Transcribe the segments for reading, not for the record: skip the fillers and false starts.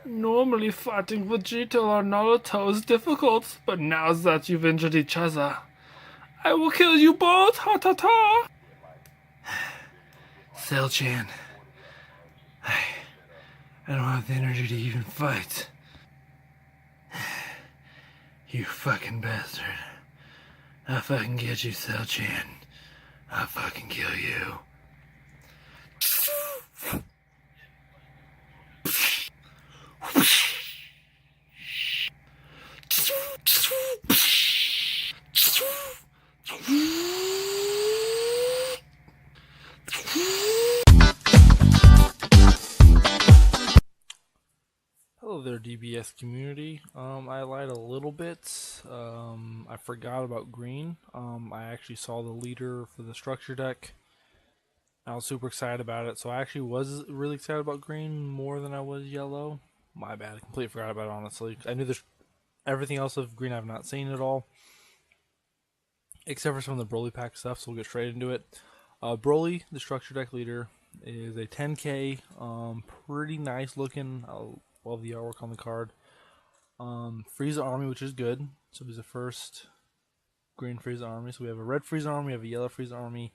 Normally fighting Vegeta or Naruto is difficult, but now that you've injured each other, I will kill you both! Ha ta ta! Cell-chan, I don't have the energy to even fight. You fucking bastard. I'll fucking get you, Cell-chan. I'll fucking kill you. Hello there, DBS community. I lied a little bit. I forgot about green. I actually saw the leader for the structure deck. I was super excited about it, so I actually was really excited about green more than I was yellow. My bad, I completely forgot about it, honestly. I knew there's everything else of green I've not seen at all, except for some of the Broly pack stuff, so we'll get straight into it. Broly, the structure deck leader, is a 10k, pretty nice looking. I love the artwork on the card. Frieza army, which is good. So he's the first green Frieza army. So we have a red Frieza army, we have a yellow Frieza army.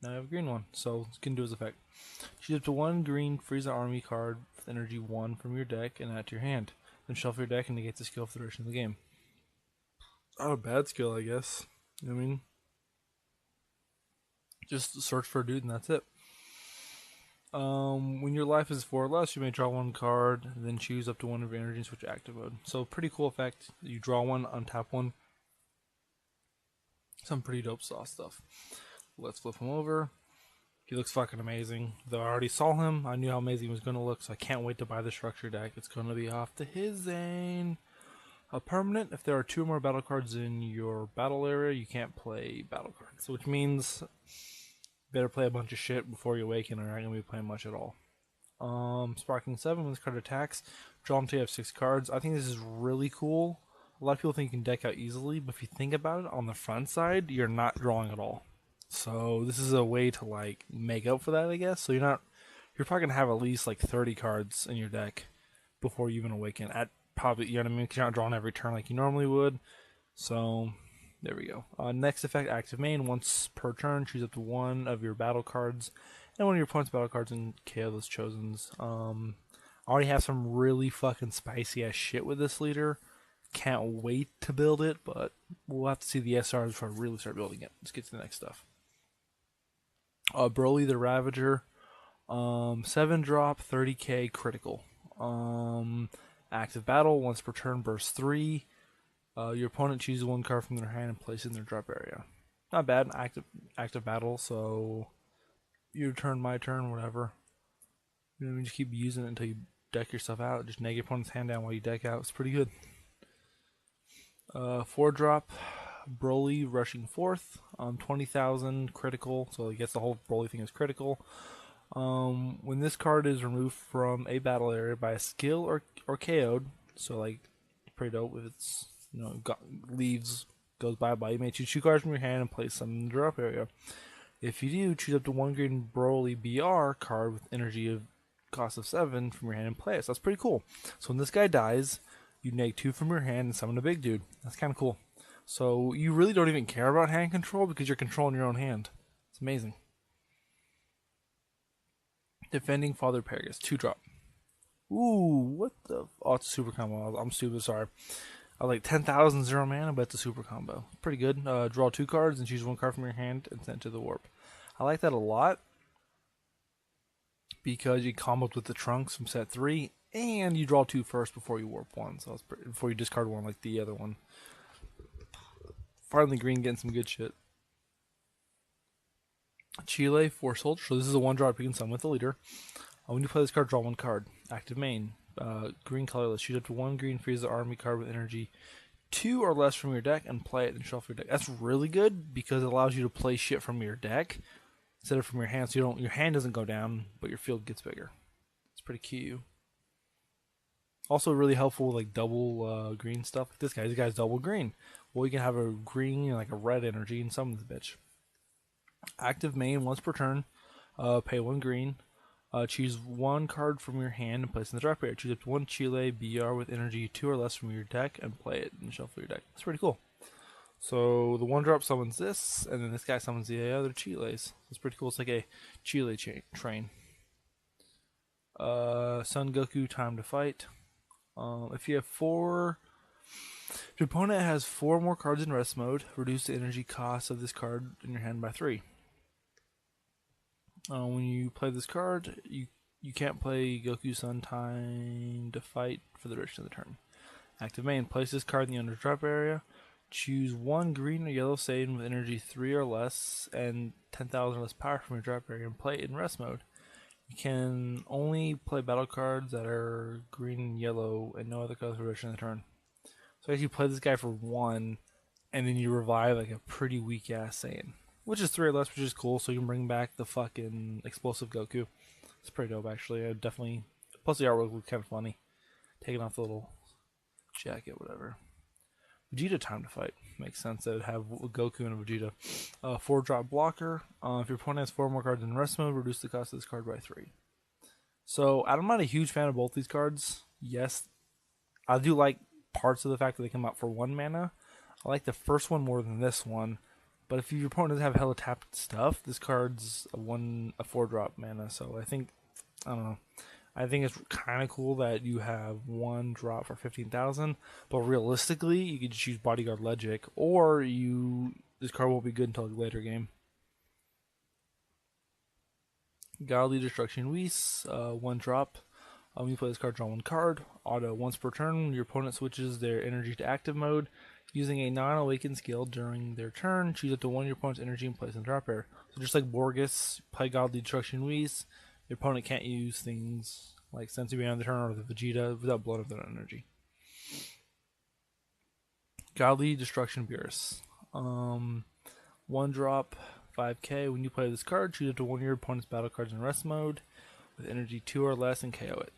Now we have a green one. So it's going to do his effect. Choose up to one green Frieza army card with energy 1 from your deck and add to your hand. Then shuffle your deck and negate the skill for the duration of the game. Not a bad skill, I guess. I mean, just search for a dude and that's it. When your life is 4 or less, you may draw one card, and then choose up to one of your energy and switch to active mode. So pretty cool effect. You draw one, untap one. Some pretty dope sauce stuff. Let's flip him over. He looks fucking amazing. Though I already saw him, I knew how amazing he was going to look, so I can't wait to buy the structure deck. It's going to be off to his Zane. A permanent, if there are 2 or more battle cards in your battle area, you can't play battle cards. Which means better play a bunch of shit before you awaken, or you're not going to be playing much at all. Sparking 7, when this card attacks, draw until you have 6 cards. I think this is really cool. A lot of people think you can deck out easily, but if you think about it, on the front side, you're not drawing at all. So this is a way to like make up for that, I guess. So you're probably gonna have at least like 30 cards in your deck before you even awaken. At probably, you know what I mean? 'Cause you're not drawing every turn like you normally would. So there we go. Next effect, active main. Once per turn, choose up to one of your battle cards and one of your opponent's battle cards and KO those chosens. I already have some really fucking spicy ass shit with this leader. Can't wait to build it, but we'll have to see the SRs before I really start building it. Let's get to the next stuff. Broly the Ravager, 7 drop, 30k critical. Active battle, once per turn, burst 3. Your opponent chooses one card from their hand and places it in their drop area. Not bad, active battle, so your turn, my turn, whatever. You know, just keep using it until you deck yourself out. Just neg your opponent's hand down while you deck out. It's pretty good. 4 drop, Broly rushing 4th, 20,000 critical, so I guess the whole Broly thing is critical. When this card is removed from a battle area by a skill or KO'd, so like pretty dope if it's leaves, goes bye-bye, you may choose 2 cards from your hand and place them in the drop area. If you do, choose up to one green Broly BR card with energy of cost of 7 from your hand and play it. So that's pretty cool. So when this guy dies, you neg 2 from your hand and summon a big dude. That's kind of cool. So you really don't even care about hand control because you're controlling your own hand. It's amazing. Defending Father Paragus, 2 drop. Ooh, what the? Oh, it's a super combo. I'm stupid, sorry. I like 10,000 0 mana, but it's a super combo. Pretty good. Draw 2 cards and choose 1 card from your hand and send it to the warp. I like that a lot because you comboed with the Trunks from set 3, and you draw 2 first before you warp 1, so before you discard 1 like the other one. Finally, green getting some good shit. Chile, 4 soldier. So this is a 1 drop you can summon with the leader. When you play this card, draw 1 card. Active main. Green colorless. Choose up to 1 green Frieza army card with energy 2 or less from your deck and play it and shuffle your deck. That's really good because it allows you to play shit from your deck instead of from your hand. So your hand doesn't go down, but your field gets bigger. It's pretty cute. Also really helpful with like double green stuff. Like this guy's double green. Well, you can have a green and like a red energy and summon this bitch. Active main once per turn. Pay 1 green. Choose one card from your hand and place in the drop area. Choose up to one Chile BR with energy 2 or less from your deck and play it and shuffle your deck. That's pretty cool. So the one drop summons this, and then this guy summons the other Chiles. It's pretty cool. It's like a Chile train. Son Goku, time to fight. If your opponent has 4 more cards in rest mode, reduce the energy cost of this card in your hand by 3. When you play this card, you can't play Goku Sun time to fight for the duration of the turn. Active main, place this card in the under drop area. Choose one green or yellow Saiyan with energy 3 or less and 10,000 or less power from your drop area and play it in rest mode. You can only play battle cards that are green and yellow and no other colors for the duration of the turn. So you play this guy for 1, and then you revive like a pretty weak ass Saiyan, which is 3 or less, which is cool. So you can bring back the fucking explosive Goku. It's pretty dope, actually. I definitely. Plus the artwork looks kind of funny, taking off the little jacket, whatever. Vegeta time to fight. Makes sense. They would have Goku and a Vegeta. 4-drop blocker. If your opponent has 4 more cards in rest mode, reduce the cost of this card by 3. So I'm not a huge fan of both these cards. Yes, I do like parts of the fact that they come out for 1 mana. I like the first one more than this one. But if your opponent doesn't have hella tapped stuff, this card's a 4-drop mana. So I don't know. I think it's kind of cool that you have 1 drop for 15,000, but realistically, you could choose Bodyguard Legic, or this card won't be good until a later game. Godly Destruction Whis, 1 drop. When you play this card, draw 1 card. Auto once per turn. When your opponent switches their energy to active mode, using a non-awakened skill during their turn, choose up to 1 of your opponent's energy and place in the drop area. So just like Borgus, play Godly Destruction Whis. Your opponent can't use things like Senzu Bean on the turn or the Vegeta without blowing up their energy. Godly Destruction Beerus. 1 drop, 5k. When you play this card, choose up to 1 of your opponent's battle cards in rest mode with energy 2 or less and KO it.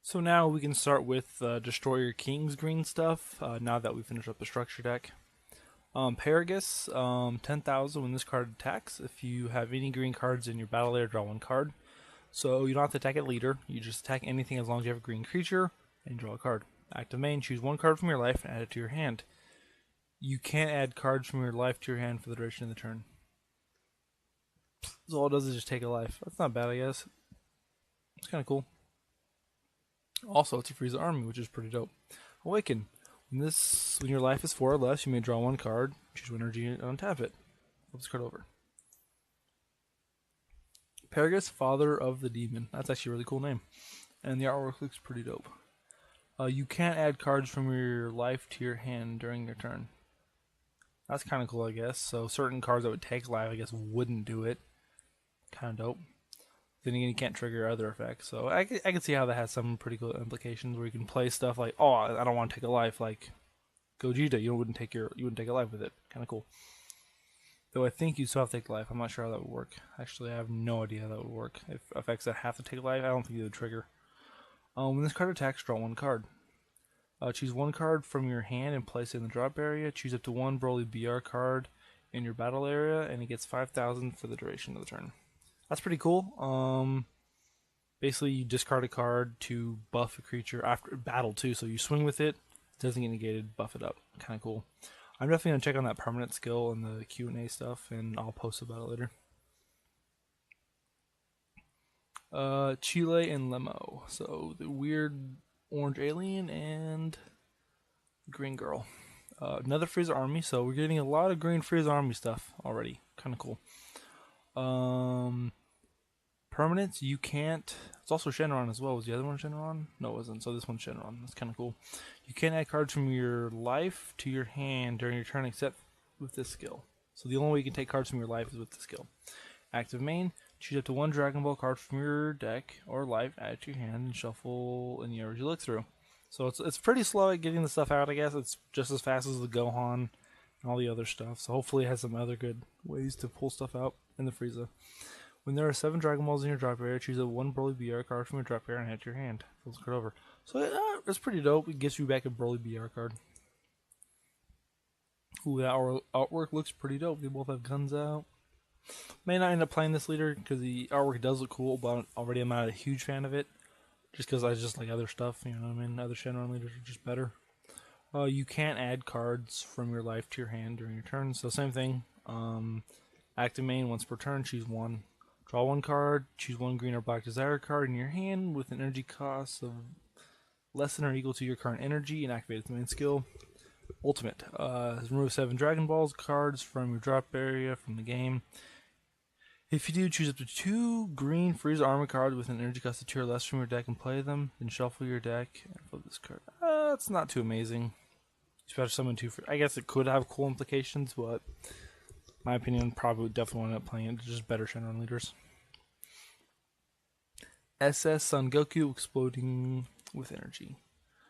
So now we can start with Destroyer King's green stuff, now that we finished up the structure deck. Paragus, 10,000 when this card attacks. If you have any green cards in your battle area, draw 1 card. So you don't have to attack at leader. You just attack anything as long as you have a green creature and draw a card. Active main, choose 1 card from your life and add it to your hand. You can't add cards from your life to your hand for the duration of the turn. So all it does is just take a life. That's not bad, I guess. It's kind of cool. Also, it's a Frieza army, which is pretty dope. Awaken. When your life is 4 or less, you may draw 1 card, choose 1 energy, and untap it. Flip this card over. Paragus, Father of the Demon. That's actually a really cool name. And the artwork looks pretty dope. You can't add cards from your life to your hand during your turn. That's kind of cool, I guess. So certain cards that would take life, I guess, wouldn't do it. Kind of dope. Then again, you can't trigger other effects. So I can see how that has some pretty cool implications where you can play stuff like, oh, I don't want to take a life, like Gogeta. You wouldn't take a life with it. Kind of cool. Though I think you still have to take life. I'm not sure how that would work. Actually, I have no idea how that would work. If effects that have to take life, I don't think it would trigger. When this card attacks, draw 1 card. Choose 1 card from your hand and place it in the drop area. Choose up to 1 Broly BR card in your battle area, and it gets 5,000 for the duration of the turn. That's pretty cool. Basically, you discard a card to buff a creature after battle too. So you swing with it, doesn't get negated, buff it up. Kind of cool. I'm definitely gonna check on that permanent skill and the Q&A stuff, and I'll post about it later. Chile and Lemo. So the weird orange alien and green girl. Another Frieza army. So we're getting a lot of green Frieza army stuff already. Kind of cool. Permanents, you can't. It's also Shenron as well. Was the other one Shenron? No, it wasn't. So this one's Shenron. That's kind of cool. You can't add cards from your life to your hand during your turn except with this skill. So the only way you can take cards from your life is with this skill. Active main, choose up to 1 Dragon Ball card from your deck or life, add it to your hand, and shuffle in the areas you look through. So it's pretty slow at getting the stuff out, I guess. It's just as fast as the Gohan and all the other stuff. So hopefully it has some other good ways to pull stuff out in the Frieza. When there are 7 Dragon Balls in your drop area, choose a 1 Broly BR card from your drop area and add it to your hand. Flip the card over. So it's pretty dope. It gets you back a Broly BR card. Ooh, that artwork looks pretty dope. They both have guns out. May not end up playing this leader because the artwork does look cool, but already I'm not a huge fan of it. Just because I just like other stuff, you know what I mean? Other Shenron leaders are just better. You can't add cards from your life to your hand during your turn, so same thing. Active main once per turn, choose one. Draw one card, choose one green or black desired card in your hand with an energy cost of less than or equal to your current energy and activate its main skill. Ultimate. Remove 7 Dragon Balls cards from your drop area from the game. If you do, choose up to 2 green Frieza armor cards with an energy cost of 2 or less from your deck and play them. Then shuffle your deck and flip this card. It's not too amazing. Especially summon 2 for. I guess it could have cool implications, but my opinion, probably would definitely end up playing it. Just better Shenron leaders. SS Son Goku exploding with energy.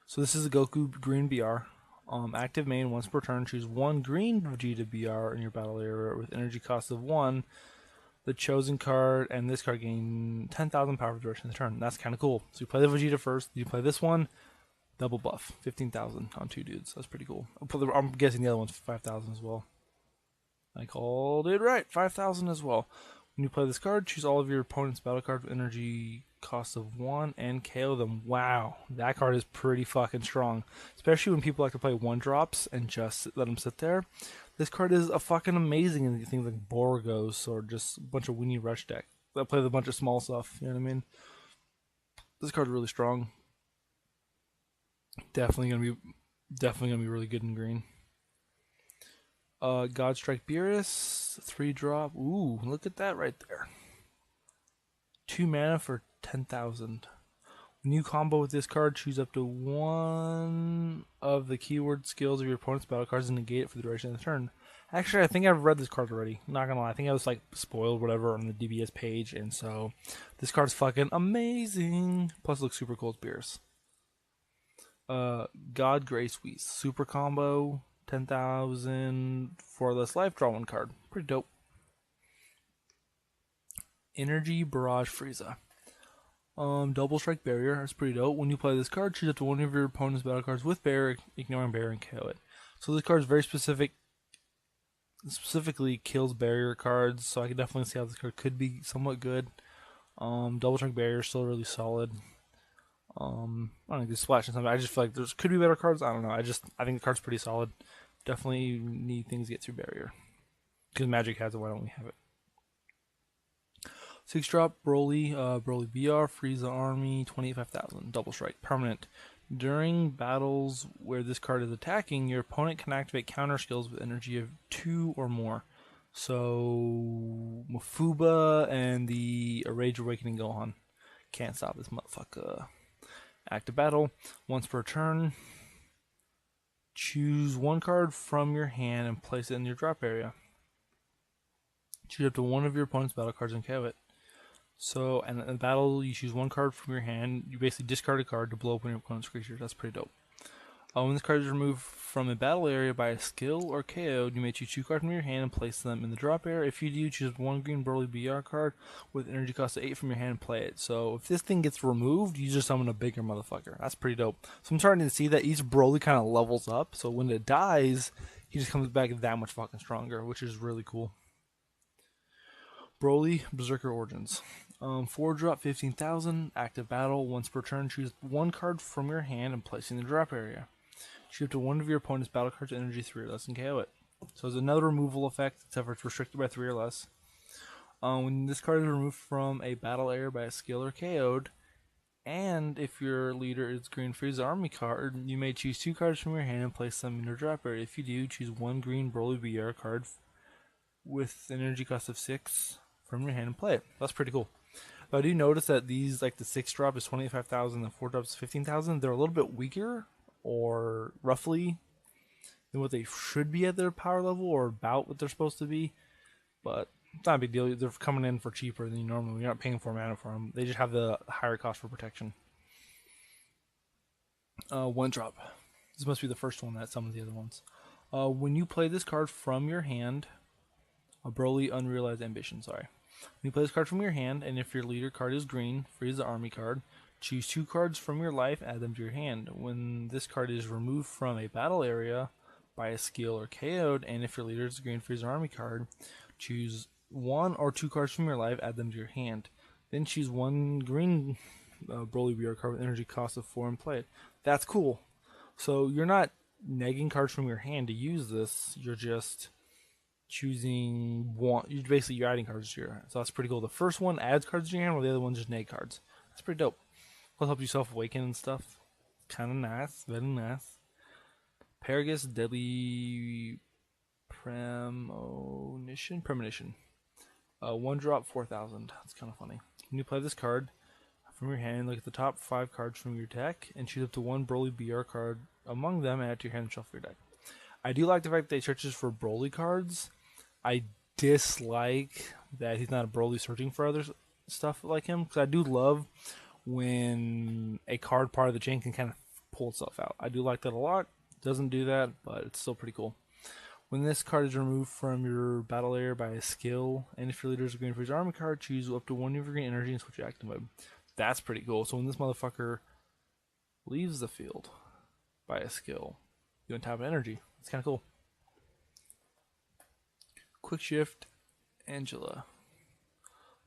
So this is a Goku green BR. Active main once per turn. Choose one green Vegeta BR in your battle area with energy cost of 1. The chosen card and this card gain 10,000 power for the duration of the turn. That's kind of cool. So you play the Vegeta first. You play this one. Double buff. 15,000 on 2 dudes. That's pretty cool. I'm guessing the other one's 5,000 as well. I called it right. 5,000 as well. When you play this card, choose all of your opponent's battle cards with energy cost of 1 and KO them. Wow, that card is pretty fucking strong. Especially when people like to play 1-drops and just let them sit there. This card is a fucking amazing in things like Borgos or just a bunch of Winnie Rush deck that play with a bunch of small stuff. You know what I mean? This card's really strong. Definitely gonna be really good in green. Godstrike Beerus, 3-drop. Ooh, look at that right there. 2 mana for 10,000. When you combo with this card, choose up to 1 of the keyword skills of your opponent's battle cards and negate it for the duration of the turn. Actually, I think I've read this card already. Not gonna lie, I think I was like spoiled whatever on the DBS page, and so this card's fucking amazing. Plus, it looks super cool. It's Beerus. God Grace Whis, super combo. 10,000 for less life, draw 1 card. Pretty dope. Energy Barrage Frieza. Double Strike Barrier. That's pretty dope. When you play this card, choose up to 1 of your opponent's battle cards with Barrier, ignoring Barrier, and KO it. So this card is very specific. Specifically kills Barrier cards, so I can definitely see how this card could be somewhat good. Double Strike Barrier is still really solid. I don't know, do splash and something. I just feel like there could be better cards. I don't know. I think the card's pretty solid. Definitely need things to get through Barrier. Because Magic has it, why don't we have it? 6-drop Broly, Broly BR, Frieza Army, 25,000. Double Strike, permanent. During battles where this card is attacking, your opponent can activate counter skills with energy of 2 or more. So Mafuba and the Rage Awakening Gohan. Can't stop this motherfucker. Active battle, once per turn. Choose 1 card from your hand and place it in your drop area. Choose up to 1 of your opponent's battle cards and KO it. So, and in the battle, you choose 1 card from your hand. You basically discard a card to blow up one of your opponent's creatures. That's pretty dope. When this card is removed from a battle area by a skill or KO, you may choose 2 cards from your hand and place them in the drop area. If you do, choose 1 green Broly BR card with energy cost of 8 from your hand and play it. So if this thing gets removed, you just summon a bigger motherfucker. That's pretty dope. So I'm starting to see that each Broly kind of levels up. So when it dies, he just comes back that much fucking stronger, which is really cool. Broly Berserker Origins. 4-drop, 15,000. Active battle. Once per turn, choose 1 card from your hand and place it in the drop area. Choose up to 1 of your opponent's battle cards energy 3 or less and KO it. So it's another removal effect, except for it's restricted by 3 or less. When this card is removed from a battle area by a skill or KO'd, and if your leader is Green Frieza Army card, you may choose 2 cards from your hand and place them in your drop area. If you do, choose 1 green Broly BR card with an energy cost of 6 from your hand and play it. That's pretty cool. But I do notice that these, like the 6-drop is 25,000 and 4-drop is 15,000. They're a little bit weaker, or roughly, than what they should be at their power level, or about what they're supposed to be. But it's not a big deal. They're coming in for cheaper than you normally. You're not paying for mana for them. They just have the higher cost for protection. 1-drop. This must be the first one that summons the other ones. When you play this card from your hand, a Broly Unrealized Ambition, sorry. When you play this card from your hand, and if your leader card is green, Frieza Army card, choose 2 cards from your life, add them to your hand. When this card is removed from a battle area by a skill or KO'd, and if your leader is a green Frieza Army card, choose 1 or 2 cards from your life, add them to your hand. Then choose 1 green Broly BR card with energy cost of 4 and play it. That's cool. So you're not negging cards from your hand to use this. You're just choosing one. You're adding cards to your hand. So that's pretty cool. The first one adds cards to your hand, while the other one just neg cards. That's pretty dope. Plus help yourself awaken and stuff. Kind of nice. Very nice. Paragus Deadly Premonition. 1 drop, 4,000. That's kind of funny. When you play this card from your hand, look at the top 5 cards from your deck and choose up to 1 Broly BR card among them and add to your hand and shuffle your deck. I do like the fact that he searches for Broly cards. I dislike that he's not a Broly searching for other stuff like him, because I do love when a card part of the chain can kind of pull itself out. I do like that a lot. It doesn't do that, but it's still pretty cool. When this card is removed from your battle area by a skill, and if your leader is a green for his army card, choose up to 1 of your green energy and switch your active mode. That's pretty cool. So when this motherfucker leaves the field by a skill, you untap an energy. It's kind of cool. Quick Shift, Angela.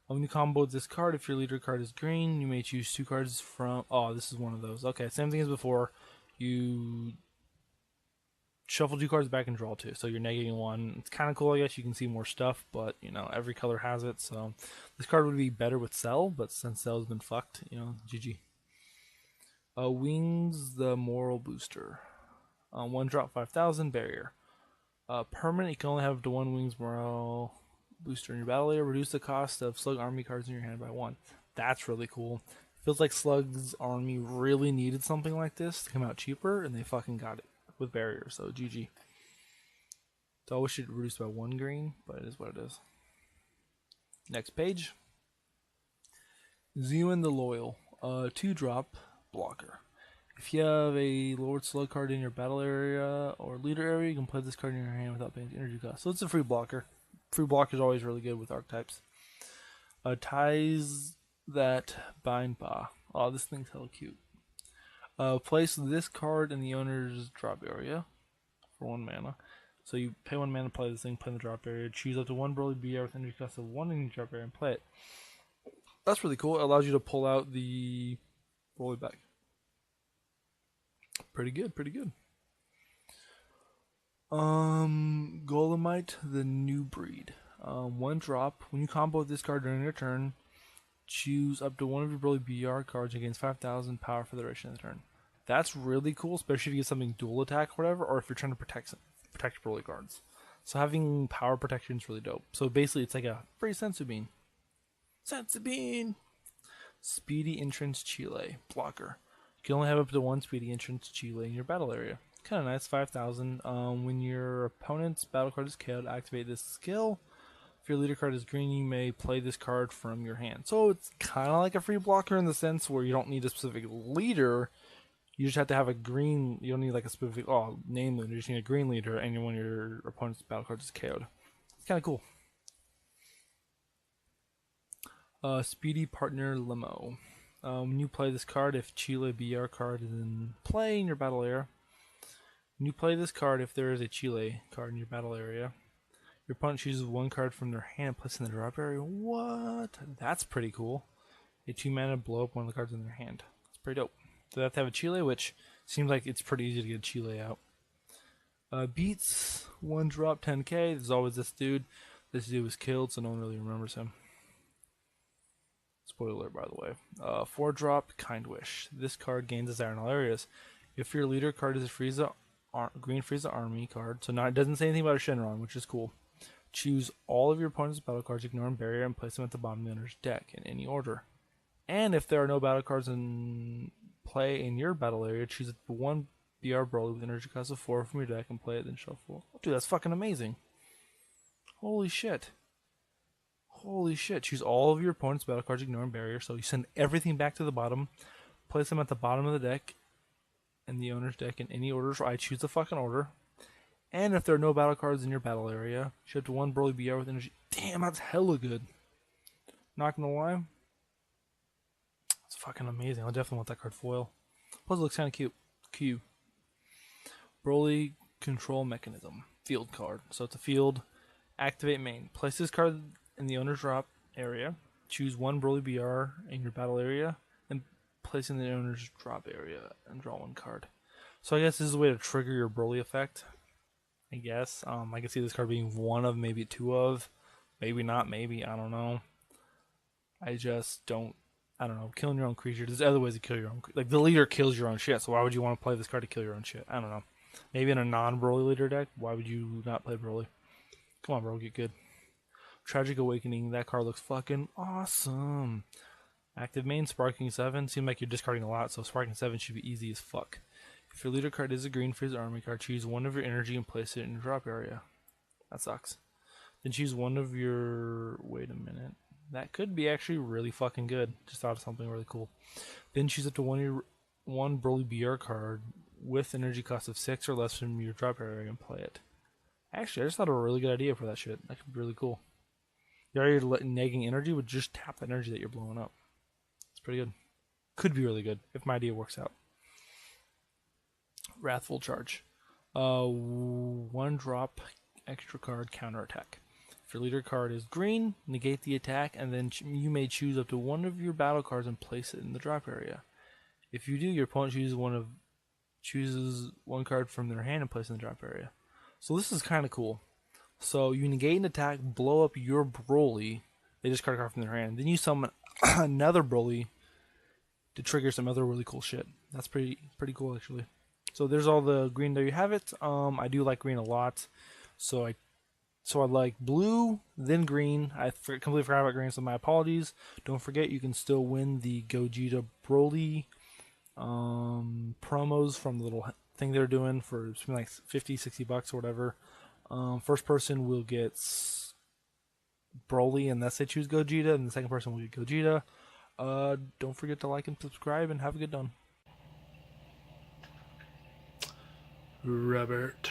When you combo this card, if your leader card is green, you may choose 2 cards from... Oh, this is one of those. Okay, same thing as before. You shuffle 2 cards back and draw 2. So you're negating 1. It's kind of cool, I guess. You can see more stuff, but, you know, every color has it. So this card would be better with Cell, but since Cell's been fucked, you know, GG. Wings the Moral Booster. 1 drop, 5,000, barrier. Permanent, you can only have up to 1 Wings Moral Booster in your battle area. Reduce the cost of Slug Army cards in your hand by 1. That's really cool. Feels like Slug's Army really needed something like this to come out cheaper, and they fucking got it with barrier, so GG. So I wish it reduced by 1 green, but it is what it is. Next page. Zewan the Loyal. 2 drop, blocker. If you have a Lord Slug card in your battle area or leader area, you can play this card in your hand without paying energy cost. So it's a free blocker. Free blocker is always really good with archetypes. Ties that bind Ba. Oh, this thing's hella cute. Place this card in the owner's drop area for 1 mana. So you pay 1 mana, play this thing, play in the drop area. Choose up to 1 Broly BR with energy cost of 1 in your drop area and play it. That's really cool. It allows you to pull out the Broly back. Pretty good, pretty good. Golemite, the new breed. 1 drop. When you combo this card during your turn, choose up to 1 of your Broly BR cards and gains 5,000 power for the duration of the turn. That's really cool, especially if you get something dual attack or whatever, or if you're trying to protect Broly cards. So having power protection is really dope. So basically, it's like a free Senzu Bean. Senzu Bean! Speedy Entrance Chile. Blocker. You can only have up to 1 Speedy Entrance Chile in your battle area. Kind of nice, 5,000. When your opponent's battle card is KO'd, activate this skill. If your leader card is green, you may play this card from your hand. So it's kind of like a free blocker in the sense where you don't need a specific leader. You just have to have a green. You don't need like a specific name leader. You just need a green leader, and when your opponent's battle card is KO'd. It's kind of cool. Speedy Partner Limo. When you play this card, if Chile BR card is in play in your battle area, when you play this card, if there is a Chile card in your battle area, your opponent chooses 1 card from their hand and puts it in the drop area. What? That's pretty cool. A 2 mana blow up 1 of the cards in their hand. It's pretty dope. So they have to have a Chile, which seems like it's pretty easy to get a Chile out. Beats 1 drop 10k. There's always this dude. This dude was killed, so no one really remembers him. Spoiler, by the way. 4 drop Kind Wish. This card gains desire in all areas. If your leader card is a green Frieza Army card, so it doesn't say anything about a Shenron, which is cool. Choose all of your opponent's battle cards, ignore and barrier, and place them at the bottom of the owner's deck in any order. And if there are no battle cards in play in your battle area, choose 1 BR Broly with energy cost of 4 from your deck and play it, then shuffle. Dude, that's fucking amazing. Holy shit. Holy shit. Choose all of your opponent's battle cards, ignore and barrier. So you send everything back to the bottom, place them at the bottom of the deck in the owner's deck in any order. So I choose the fucking order. And if there are no battle cards in your battle area, you have to 1 Broly BR with energy. Damn, that's hella good. Not gonna lie. It's fucking amazing. I definitely want that card foil. Plus it looks kinda cute. Cute. Broly Control Mechanism. Field card. So it's a field. Activate main. Place this card in the owner's drop area, choose one Broly BR in your battle area, and place in the owner's drop area and draw one card. So I guess this is a way to trigger your Broly effect. I guess. I can see this card being one of, maybe two of, maybe not, maybe, I don't know. I just don't, I don't know, killing your own creature. There's other ways to kill your own, like the leader kills your own shit, so why would you want to play this card to kill your own shit? I don't know. Maybe in a non-Broly leader deck, why would you not play Broly? Come on, bro, get good. Tragic Awakening, that card looks fucking awesome. Active main, Sparking 7. Seems like you're discarding a lot, so Sparking 7 should be easy as fuck. If your leader card is a green for his army card, choose one of your energy and place it in your drop area. That sucks. Then choose one of your... Wait a minute. That could be actually really fucking good. Just thought of something really cool. Then choose up to one Broly BR card with energy cost of 6 or less from your drop area and play it. Actually, I just thought of a really good idea for that shit. That could be really cool. You're already negging energy with just tap the energy that you're blowing up. It's pretty good. Could be really good if my idea works out. Wrathful Charge. One drop extra card counterattack. If your leader card is green, negate the attack, and then you may choose up to one of your battle cards and place it in the drop area. If you do, your opponent chooses one card from their hand and place it in the drop area. So this is kind of cool. So you negate an attack, blow up your Broly, they discard a card from their hand. Then you summon another Broly to trigger some other really cool shit. That's pretty cool actually. So there's all the green. There you have it. I do like green a lot. So I like blue, then green. I completely forgot about green, so my apologies. Don't forget, you can still win the Gogeta Broly promos from the little thing they're doing for something like 50, 60 bucks or whatever. First person will get Broly unless they choose Gogeta, and the second person will get Gogeta. Don't forget to like and subscribe, and have a good one. Robert.